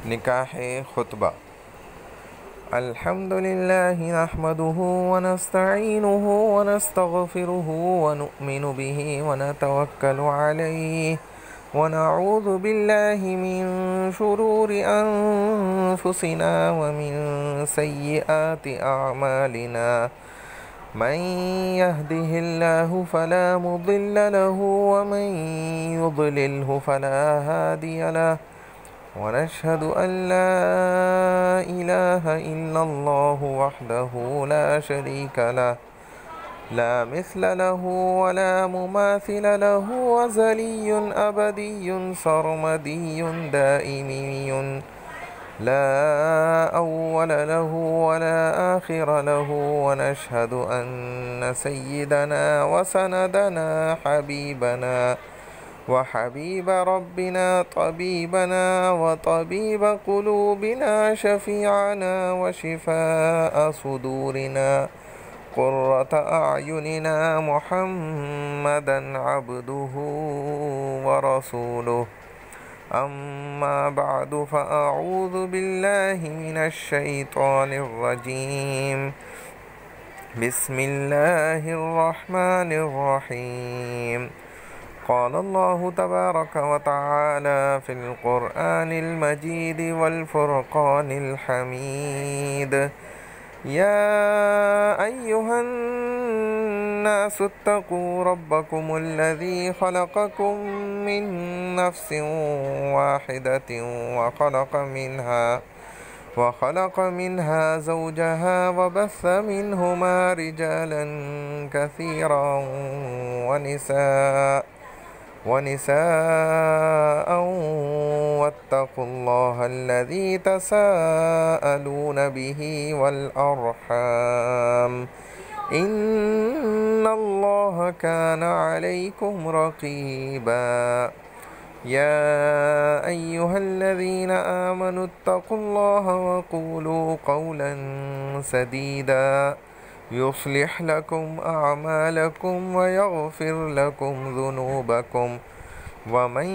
निकाह खुतबा। अल्हम्दुलिल्लाहि नहमदुहु व नस्तईनुहु व नस्तगफिरुहु व नु'मिनु बिहि व नतवक्कलु अलैहि व नऊज़ु बिल्लाहि मिन शुरूरि अनफुसिना व मिन सय्यिआति अअमालिना। मन यहदिहिल्लाहु फला मुदिल्ल लहु व मन युद्लिल्हु फला हादिय लहु। ونشهد أن لا إله إلا الله وحده لا شريك له لا مثل له ولا مماثل له وزلي أبدي سرمدي دائمي لا أول له ولا آخر له. ونشهد أن سيدنا وسندنا حبيبنا وحبيب ربنا طبيبنا وطبيب قلوبنا شفيعنا وشفاء صدورنا قرة أعيننا محمدا عبده ورسوله. أما بعد فأعوذ بالله من الشيطان الرجيم. بسم الله الرحمن الرحيم. قال الله تبارك وتعالى في القرآن المجيد والفرقان الحميد: يا أيها الناس اتقوا ربكم الذي خلقكم من نفس واحدة وخلق منها زوجها وبث منهما رجالا كثيرا ونساء واتقوا الله الذي تساءلون به والأرحام إن الله كان عليكم رقيبا. يا أيها الذين آمنوا اتقوا الله وقولوا قولا سديدا يصلح لكم أعمالكم ويغفر لكم ذنوبكم ومن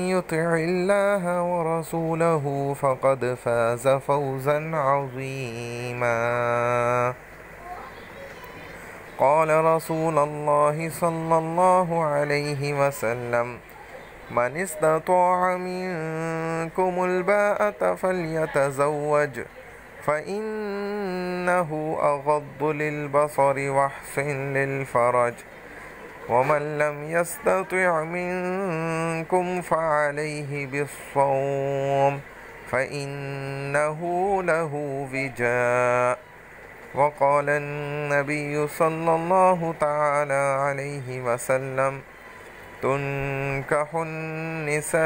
يطع الله ورسوله فقد فاز فوزا عظيما. قال رسول الله صلى الله عليه وسلم: من استطاع منكم الباءة فليتزوج فإنه أغض للبصر وأحسن للفرج. ومن لم يستطع منكم فعليه بالصوم فإنه له وجاء. وقال النبي صلى الله تعالى عليه وسلم: تنكح النساء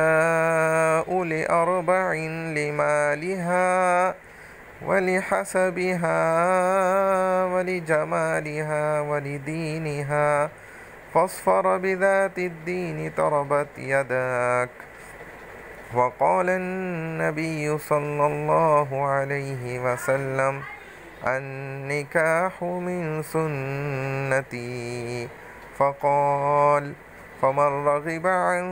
لأربع: لمالها ولحسبها ولجمالها ولدينها فاصفر بذات الدين تربت يداك. وقال النبي صلى الله عليه وسلم: النكاح من سنتي. فقال: فمن رغب عن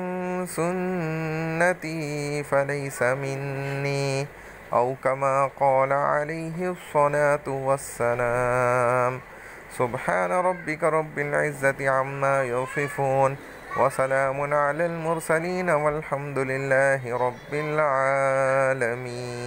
سنتي فليس مني، أو كما قال عليه الصلاة والسلام. سبحان ربك رب العزة عما يصفون وسلام على المرسلين والحمد لله رب العالمين.